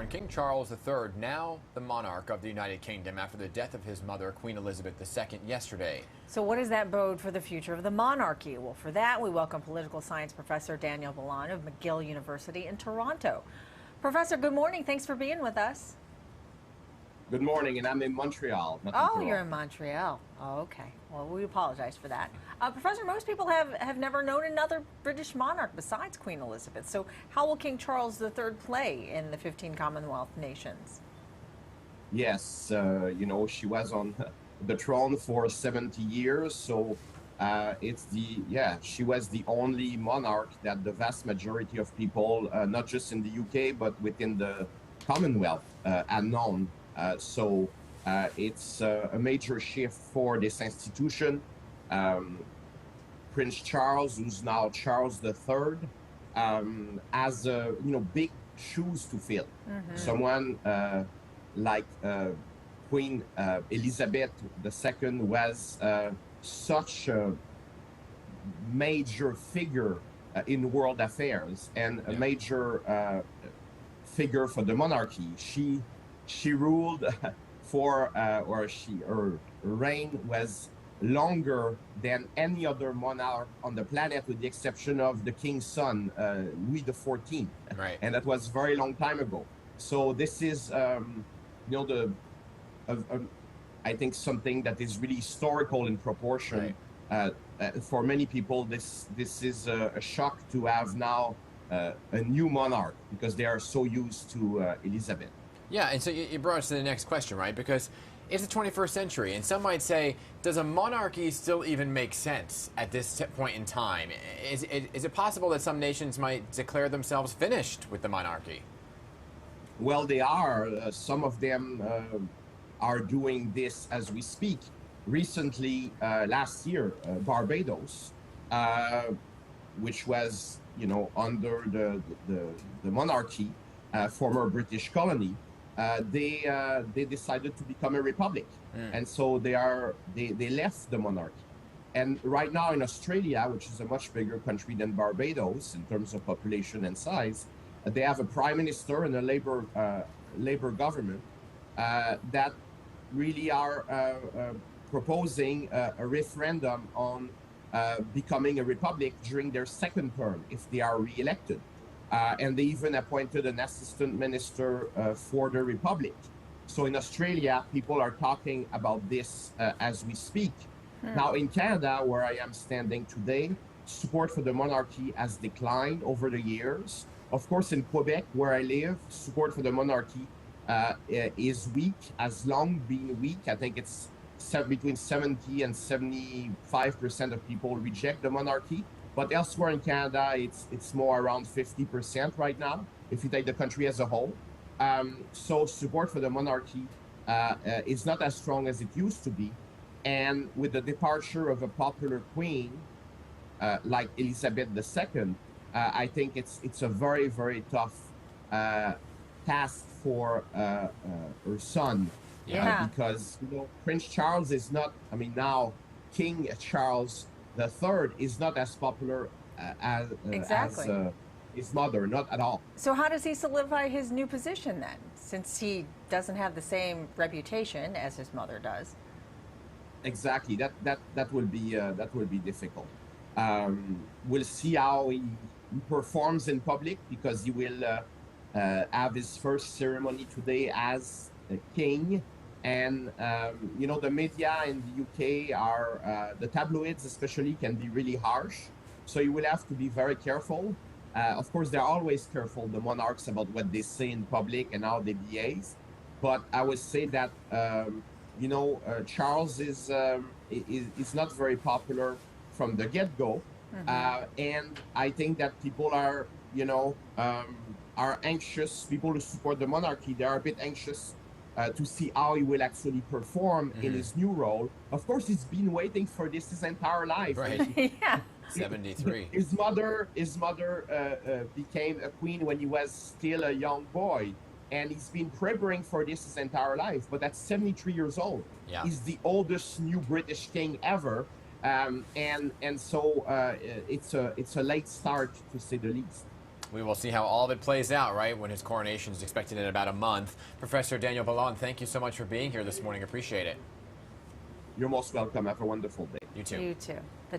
everyone. King Charles III, now the monarch of the United Kingdom after the death of his mother, Queen Elizabeth II, yesterday. So what does that bode for the future of the monarchy? Well, for that, we welcome political science professor Daniel Beland of McGill University in Toronto. Professor, good morning. Thanks for being with us. Good morning, and I'm in Montreal. Oh, you're in Montreal. Oh, okay. Well, we apologize for that. Professor, most people have never known another British monarch besides Queen Elizabeth. So how will King Charles III play in the 15 Commonwealth nations? Yes, she was on the throne for 70 years, so she was the only monarch that the vast majority of people, not just in the UK, but within the Commonwealth, had known. It's a major shift for this institution. Prince Charles, who's now Charles III, has big shoes to fill. Mm-hmm. Someone like Queen Elizabeth II was such a major figure in world affairs and a major figure for the monarchy. She ruled for, her reign was longer than any other monarch on the planet, with the exception of the king's son, Louis XIV. Right. And that was a very long time ago. So this is, I think something that is really historical in proportion. Right. For many people, this is a shock to have now a new monarch, because they are so used to Elizabeth. Yeah, and so you brought us to the next question, right? Because it's the 21st century, and some might say, does a monarchy still even make sense at this point in time? Is it possible that some nations might declare themselves finished with the monarchy? Well, they are. Some of them are doing this as we speak. Recently, last year, Barbados, which was, under the monarchy, former British colony, they decided to become a republic, and so they left the monarchy. And right now in Australia, which is a much bigger country than Barbados in terms of population and size, they have a prime minister and a labor government that really are proposing a referendum on becoming a republic during their second term if they are re-elected. And they even appointed an assistant minister for the Republic. So in Australia, people are talking about this as we speak. Now in Canada, where I am standing today, support for the monarchy has declined over the years. Of course, in Quebec, where I live, support for the monarchy is weak, has long been weak. I think it's between 70 and 75% of people reject the monarchy. But elsewhere in Canada, it's more around 50% right now, if you take the country as a whole. So support for the monarchy is not as strong as it used to be. And with the departure of a popular queen like Elizabeth II, I think it's a very, very tough task for her son. Yeah. Because Prince Charles is not, now King Charles III is not as popular as his mother, not at all. So how does he solidify his new position then, since he doesn't have the same reputation as his mother does? Exactly. That will be difficult. We'll see how he performs in public, because he will have his first ceremony today as a king. And, the media in the UK are, the tabloids especially, can be really harsh. So you will have to be very careful. Of course, they're always careful, the monarchs, about what they say in public and how they behave. But I would say that, Charles is not very popular from the get-go. And I think that people are anxious. People who support the monarchy, they are a bit anxious to see how he will actually perform in his new role. Of course, he's been waiting for this his entire life. Right. Yeah. 73. His mother became a queen when he was still a young boy, and he's been preparing for this his entire life. But at 73 years old, he's the oldest new British king ever, so it's a late start, to say the least. We will see how all of it plays out, right, when his coronation is expected in about a month. Professor Daniel Beland, thank you so much for being here this morning. Appreciate it. You're most welcome. Have a wonderful day. You too. You too. The